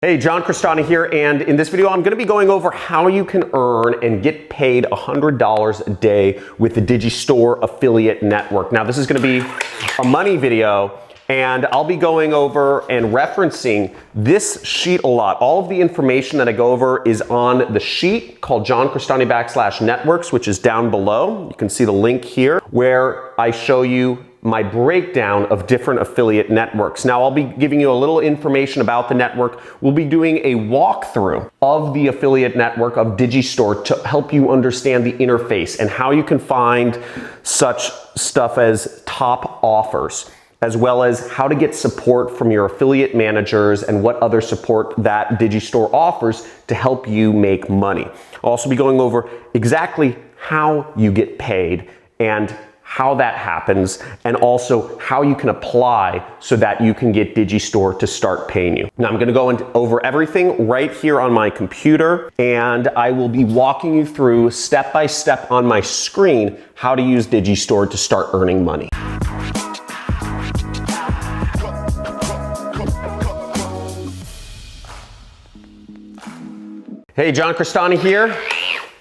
Hey, John Crestani here, and in this video I'm going to be going over how you can earn and get paid $100 a day with the Digistore affiliate network. Now this is going to be a money video, and I'll be going over and referencing this sheet a lot. All of the information that I go over is on the sheet called John Crestani /networks, which is down below. You can see the link here where I show you my breakdown of different affiliate networks. Now I'll be giving you a little information about the network. We'll be doing a walkthrough of the affiliate network of Digistore to help you understand the interface and how you can find such stuff as top offers, as well as how to get support from your affiliate managers and what other support that Digistore offers to help you make money. I'll also be going over exactly how you get paid and how that happens, and also how you can apply so that you can get Digistore to start paying you. Now I'm going to go over everything right here on my computer, and I will be walking you through step by step on my screen how to use Digistore to start earning money. Hey, John Crestani here.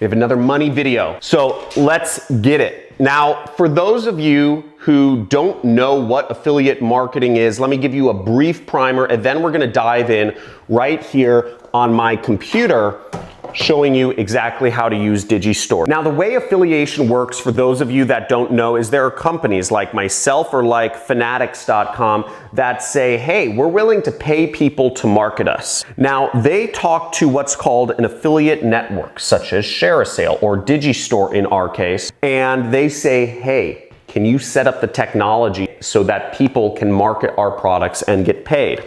We have another money video. So let's get it. Now, for those of you who don't know what affiliate marketing is, let me give you a brief primer, and then we're gonna dive in right here on my computer, showing you exactly how to use Digistore. Now, the way affiliation works, for those of you that don't know, is there are companies like myself or like Fanatics.com that say, hey, we're willing to pay people to market us. Now, they talk to what's called an affiliate network, such as ShareASale or Digistore in our case, and they say, hey, can you set up the technology so that people can market our products and get paid?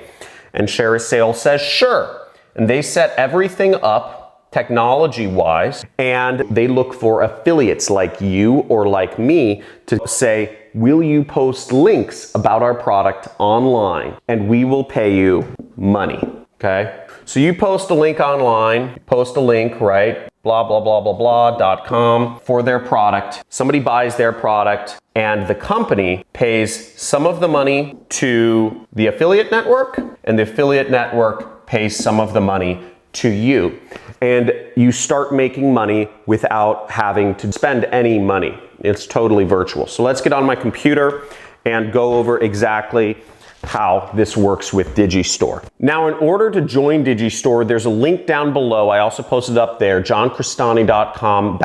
And ShareASale says, sure. And they set everything up technology-wise, and they look for affiliates like you or like me to say, will you post links about our product online and we will pay you money, okay? So you post a link online, post a link, right? Blah, blah, blah, blah, blah.com for their product. Somebody buys their product and the company pays some of the money to the affiliate network, and the affiliate network pays some of the money to you. And you start making money without having to spend any money. It's totally virtual. So let's get on my computer and go over exactly how this works with Digistore. Now, in order to join Digistore, there's a link down below. I also posted up there, johncrestani.com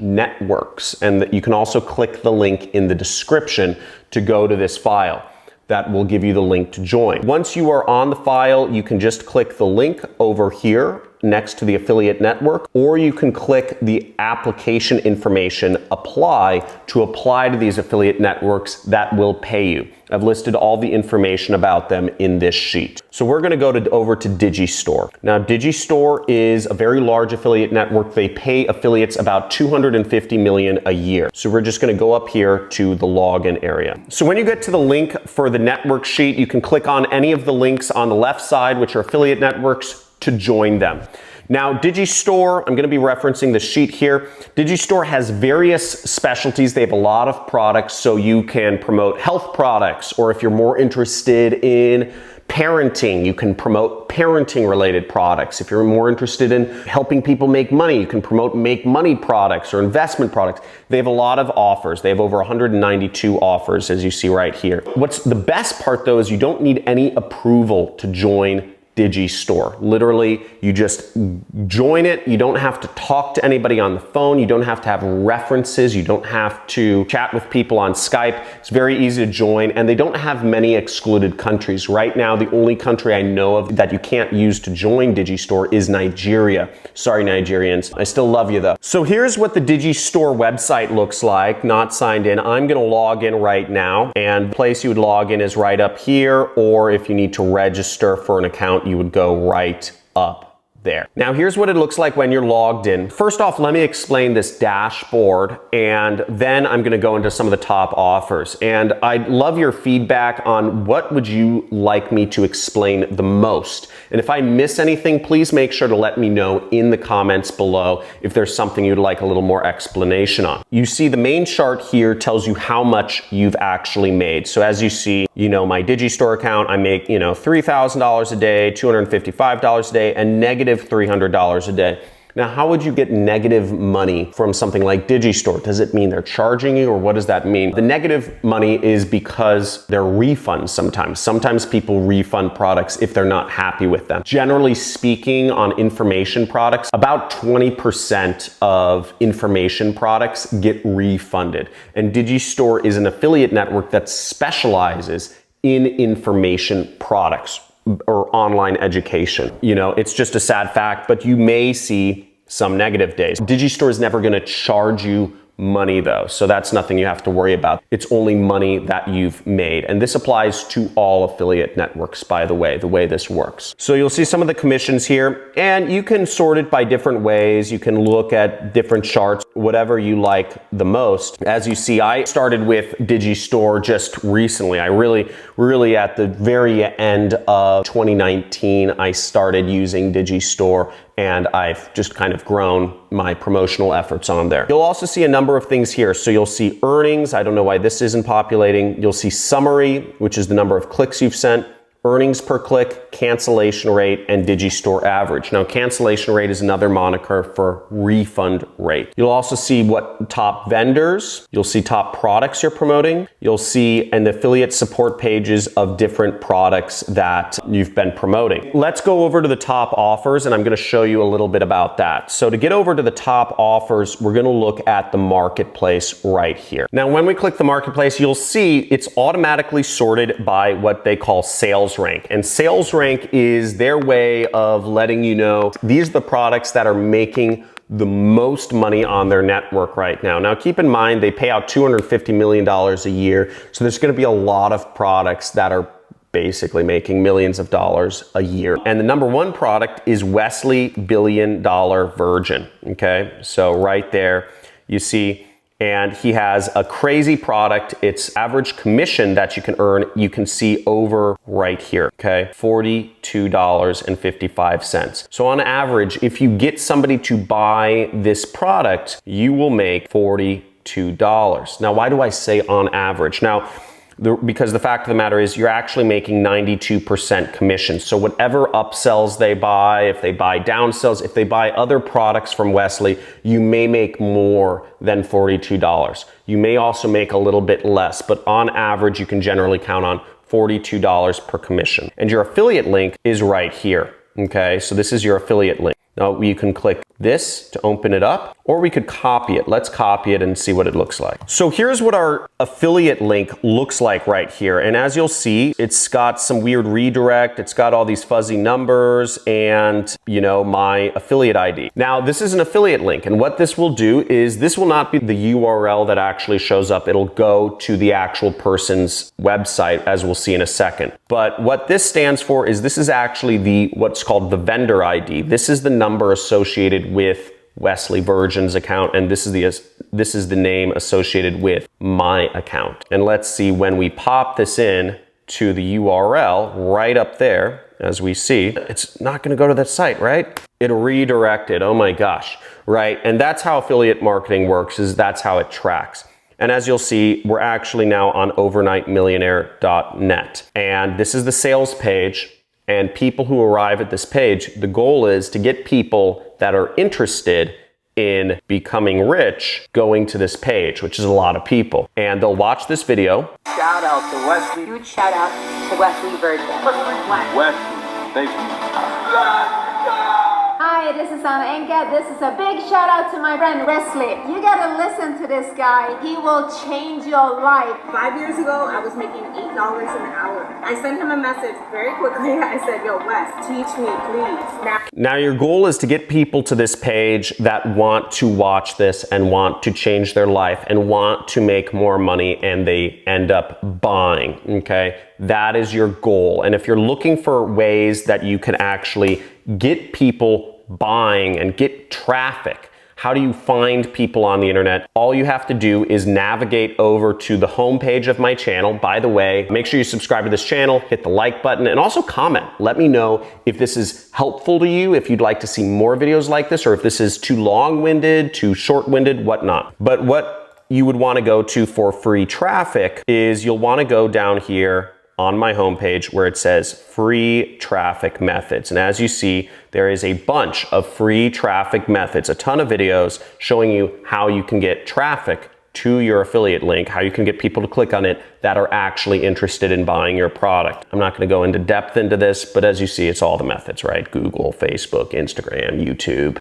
/networks. And you can also click the link in the description to go to this file. That will give you the link to join. Once you are on the file, you can just click the link over here next to the affiliate network, or you can click the application information, apply, to apply to these affiliate networks that will pay you. I've listed all the information about them in this sheet. So we're gonna go over to Digistore. Now, Digistore is a very large affiliate network. They pay affiliates about $250 million a year. So we're just gonna go up here to the login area. So when you get to the link for the network sheet, you can click on any of the links on the left side, which are affiliate networks, to join them. Now, Digistore, I'm going to be referencing the sheet here. Digistore has various specialties. They have a lot of products, so you can promote health products, or if you're more interested in parenting, you can promote parenting related products. If you're more interested in helping people make money, you can promote make money products or investment products. They have a lot of offers. They have over 192 offers, as you see right here. What's the best part though is you don't need any approval to join Digistore. Literally, you just join it. You don't have to talk to anybody on the phone. You don't have to have references. You don't have to chat with people on Skype. It's very easy to join, and they don't have many excluded countries. Right now, the only country I know of that you can't use to join Digistore is Nigeria. Sorry, Nigerians. I still love you though. So here's what the Digistore website looks like, not signed in. I'm gonna log in right now, and the place you would log in is right up here, or if you need to register for an account, you would go right up there. Now here's what it looks like when you're logged in. First off, let me explain this dashboard, and then I'm gonna go into some of the top offers. And I'd love your feedback on what would you like me to explain the most. And if I miss anything, please make sure to let me know in the comments below if there's something you'd like a little more explanation on. You see the main chart here tells you how much you've actually made. So as you see, my Digistore account, I make, $3,000 a day, $255 a day, and negative $300 a day. Now, how would you get negative money from something like Digistore? Does it mean they're charging you, or what does that mean? The negative money is because they're refunds sometimes. Sometimes people refund products if they're not happy with them. Generally speaking, on information products, about 20% of information products get refunded. And Digistore is an affiliate network that specializes in information products or online education. It's just a sad fact, but you may see some negative days. Digistore is never going to charge you money though, so that's nothing you have to worry about. It's only money that you've made, and this applies to all affiliate networks, by the way this works. So you'll see some of the commissions here, and you can sort it by different ways. You can look at different charts, whatever you like the most. As you see, I started with Digistore just recently. I really at the very end of 2019, I started using Digistore, and I've just kind of grown my promotional efforts on there. You'll also see a number of things here. So you'll see earnings. I don't know why this isn't populating. You'll see summary, which is the number of clicks you've sent, earnings per click, cancellation rate, and Digistore average. Now, cancellation rate is another moniker for refund rate. You'll also see what top vendors, you'll see top products you're promoting, you'll see and the affiliate support pages of different products that you've been promoting. Let's go over to the top offers, and I'm gonna show you a little bit about that. So to get over to the top offers, we're gonna look at the marketplace right here. Now, when we click the marketplace, you'll see it's automatically sorted by what they call sales rank. And sales rank is their way of letting you know these are the products that are making the most money on their network right now. Now, keep in mind, they pay out $250 million a year. So there's going to be a lot of products that are basically making millions of dollars a year. And the number one product is Wesley Billion Dollar Virgin. Okay. So right there you see, and he has a crazy product. Its average commission that you can earn, you can see over right here, okay? $42.55. So on average, if you get somebody to buy this product, you will make $42. Now, why do I say on average? Now, because the fact of the matter is you're actually making 92% commission. So whatever upsells they buy, if they buy downsells, if they buy other products from Wesley, you may make more than $42. You may also make a little bit less, but on average, you can generally count on $42 per commission. And your affiliate link is right here. Okay, so this is your affiliate link. Now you can click this to open it up, or we could copy it. Let's copy it and see what it looks like. So here's what our affiliate link looks like right here. And as you'll see, it's got some weird redirect. It's got all these fuzzy numbers and, my affiliate ID. Now, this is an affiliate link. And what this will do is this will not be the URL that actually shows up. It'll go to the actual person's website, as we'll see in a second. But what this stands for is this is actually what's called the vendor ID. This is the number associated with Wesley Virgin's account, and this is the name associated with my account. And let's see, when we pop this in to the URL right up there, as we see, it's not going to go to that site, right? It'll redirect it. Oh my gosh, right? And that's how affiliate marketing works, is that's how it tracks. And as you'll see, we're actually now on overnightmillionaire.net. And this is the sales page. And people who arrive at this page, the goal is to get people that are interested in becoming rich going to this page, which is a lot of people. And they'll watch this video. Shout out to Wesley. Huge shout out to Wesley Virgin. Wesley, thank you. Hi, this is Anna Enka. This is a big shout out to my friend Wesley. You gotta listen to this guy. He will change your life. 5 years ago, I was making $8 an hour. I sent him a message very quickly. I said, yo, Wes, teach me, please. Now your goal is to get people to this page that want to watch this and want to change their life and want to make more money, and they end up buying, okay? That is your goal. And if you're looking for ways that you can actually get people buying and get traffic? How do you find people on the internet? All you have to do is navigate over to the homepage of my channel. By the way, make sure you subscribe to this channel, hit the like button, and also comment. Let me know if this is helpful to you, if you'd like to see more videos like this, or if this is too long-winded, too short-winded, whatnot. But what you would want to go to for free traffic is you'll want to go down here on my homepage where it says free traffic methods. And as you see, there is a bunch of free traffic methods, a ton of videos showing you how you can get traffic to your affiliate link, how you can get people to click on it that are actually interested in buying your product. I'm not going to go into depth into this, but as you see, it's all the methods, right? Google, Facebook, Instagram, YouTube,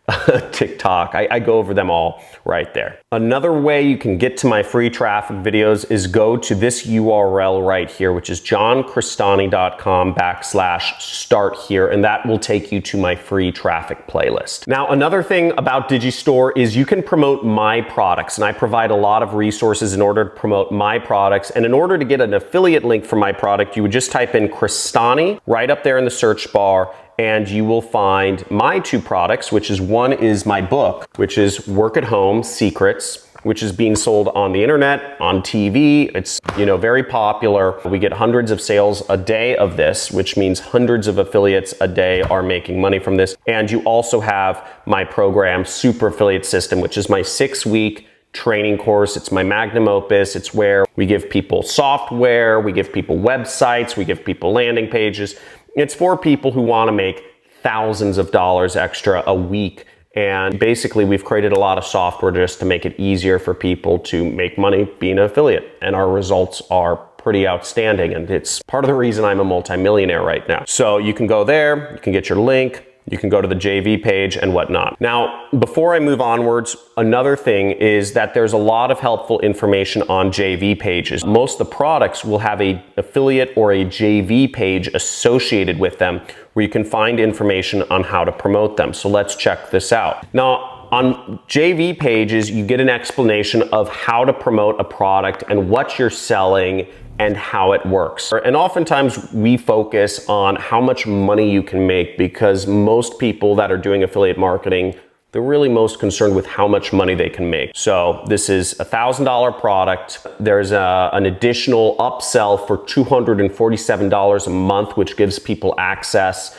TikTok. I go over them all right there. Another way you can get to my free traffic videos is go to this URL right here, which is johncrestani.com/start here, and that will take you to my free traffic playlist. Now, another thing about Digistore is you can promote my products, and I provide a lot of resources in order to promote my products. And in order to get an affiliate link for my product, you would just type in Crestani right up there in the search bar, and you will find my two products, which is one is my book, which is Work at Home Secrets, which is being sold on the internet, on TV. It's, very popular. We get hundreds of sales a day of this, which means hundreds of affiliates a day are making money from this. And you also have my program, Super Affiliate System, which is my 6-week training course. It's my magnum opus. It's where we give people software, we give people websites, we give people landing pages. It's for people who want to make thousands of dollars extra a week. And basically, we've created a lot of software just to make it easier for people to make money being an affiliate. And our results are pretty outstanding. And it's part of the reason I'm a multimillionaire right now. So you can go there, you can get your link, you can go to the JV page and whatnot. Now, before I move onwards, another thing is that there's a lot of helpful information on JV pages. Most of the products will have an affiliate or a JV page associated with them where you can find information on how to promote them. So let's check this out. Now, on JV pages, you get an explanation of how to promote a product and what you're selling and how it works. And oftentimes we focus on how much money you can make because most people that are doing affiliate marketing, they're really most concerned with how much money they can make. So this is a $1,000 product. There's an additional upsell for $247 a month, which gives people access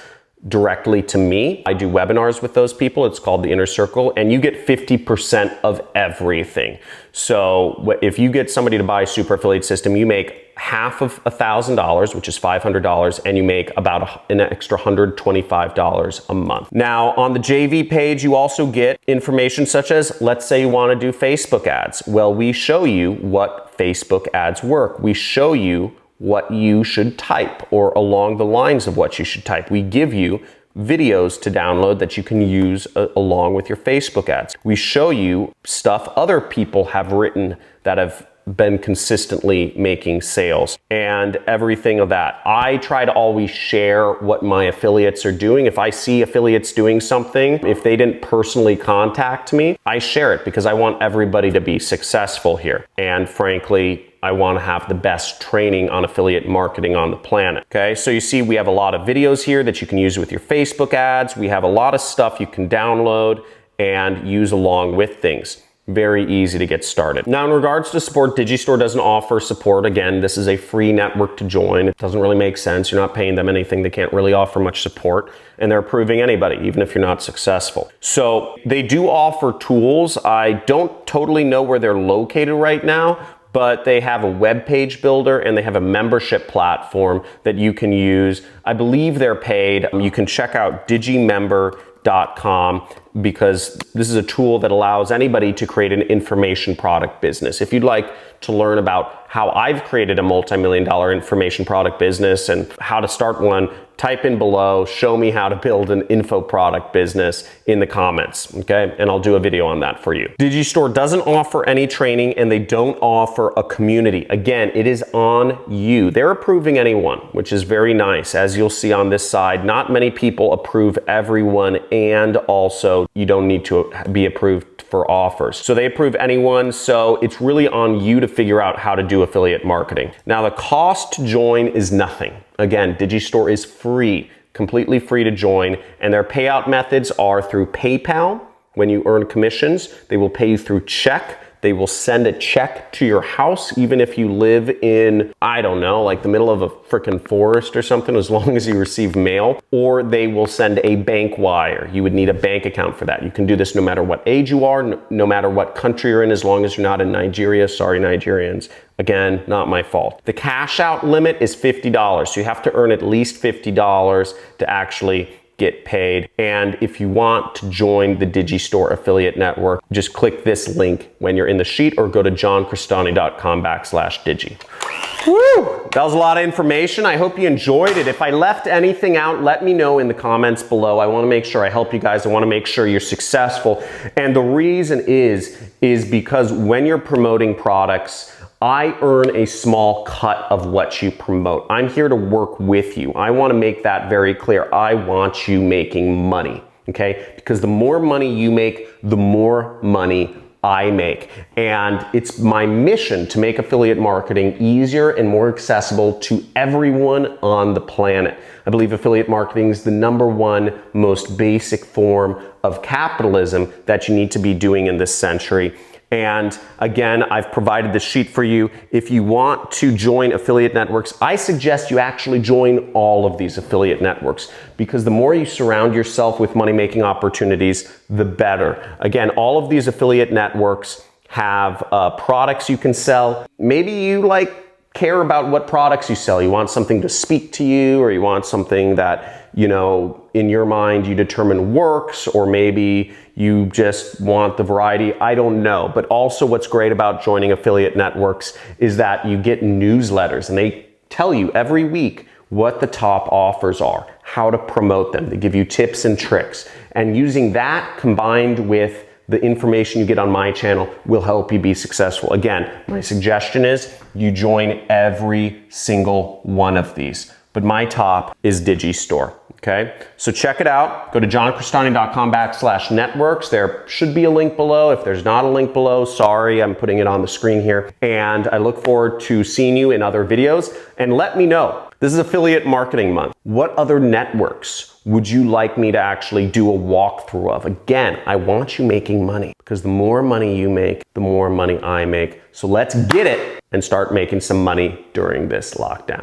directly to me. I do webinars with those people. It's called the Inner Circle, and you get 50% of everything. So if you get somebody to buy Super Affiliate System, you make half of $1,000, which is $500, and you make about an extra $125 a month. Now, on the JV page, you also get information such as, let's say you want to do Facebook ads. Well, we show you what Facebook ads work. We show you what you should type, or along the lines of what you should type. We give you videos to download that you can use along with your Facebook ads. We show you stuff other people have written that have been consistently making sales and everything of that. I try to always share what my affiliates are doing. If I see affiliates doing something, if they didn't personally contact me, I share it because I want everybody to be successful here. And frankly, I want to have the best training on affiliate marketing on the planet. Okay, so you see we have a lot of videos here that you can use with your Facebook ads. We have a lot of stuff you can download and use along with things. Very easy to get started. Now, in regards to support, Digistore doesn't offer support. Again, this is a free network to join. It doesn't really make sense. You're not paying them anything. They can't really offer much support, and they're approving anybody, even if you're not successful. So they do offer tools. I don't totally know where they're located right now, but they have a web page builder and they have a membership platform that you can use. I believe they're paid. You can check out digimember.com because this is a tool that allows anybody to create an information product business. If you'd like to learn about how I've created a multi-million-dollar information product business and how to start one, type in below, show me how to build an info product business in the comments, okay? And I'll do a video on that for you. Digistore doesn't offer any training and they don't offer a community. Again, it is on you. They're approving anyone, which is very nice. As you'll see on this side, not many people approve everyone, and also you don't need to be approved for offers. So they approve anyone, so it's really on you to figure out how to do affiliate marketing. Now, the cost to join is nothing. Again, Digistore is free. completely free to join. And their payout methods are through PayPal. When you earn commissions, they will pay you through check. They will send a check to your house, even if you live in, I don't know, like the middle of a freaking forest or something, as long as you receive mail. Or they will send a bank wire. You would need a bank account for that. You can do this no matter what age you are, no matter what country you're in, as long as you're not in Nigeria. Sorry, Nigerians. Again, not my fault. The cash out limit is $50. So you have to earn at least $50 to actually get paid. And if you want to join the Digistore affiliate network, just click this link when you're in the sheet or go to johncrestani.com/digi. Woo! That was a lot of information. I hope you enjoyed it. If I left anything out, let me know in the comments below. I want to make sure I help you guys. I want to make sure you're successful. And the reason is because when you're promoting products, I earn a small cut of what you promote. I'm here to work with you. I want to make that very clear. I want you making money, okay? Because the more money you make, the more money I make. And it's my mission to make affiliate marketing easier and more accessible to everyone on the planet. I believe affiliate marketing is the #1 most basic form of capitalism that you need to be doing in this century. And again, I've provided this sheet for you. If you want to join affiliate networks, I suggest you actually join all of these affiliate networks, because the more you surround yourself with money-making opportunities, the better. Again, all of these affiliate networks have products you can sell. Maybe you care about what products you sell. You want something to speak to you, or you want something that, you know, in your mind you determine works, or maybe you just want the variety. I don't know. But also what's great about joining affiliate networks is that you get newsletters, and they tell you every week what the top offers are, how to promote them. They give you tips and tricks. And using that combined with the information you get on my channel will help you be successful. Again, my suggestion is you join every single one of these. But my top is Digistore. Okay, so check it out. Go to johncrestani.com/networks. There should be a link below. If there's not a link below, sorry, I'm putting it on the screen here. And I look forward to seeing you in other videos. And let me know, this is affiliate marketing month. What other networks would you like me to actually do a walkthrough of? Again, I want you making money, because the more money you make, the more money I make. So let's get it and start making some money during this lockdown.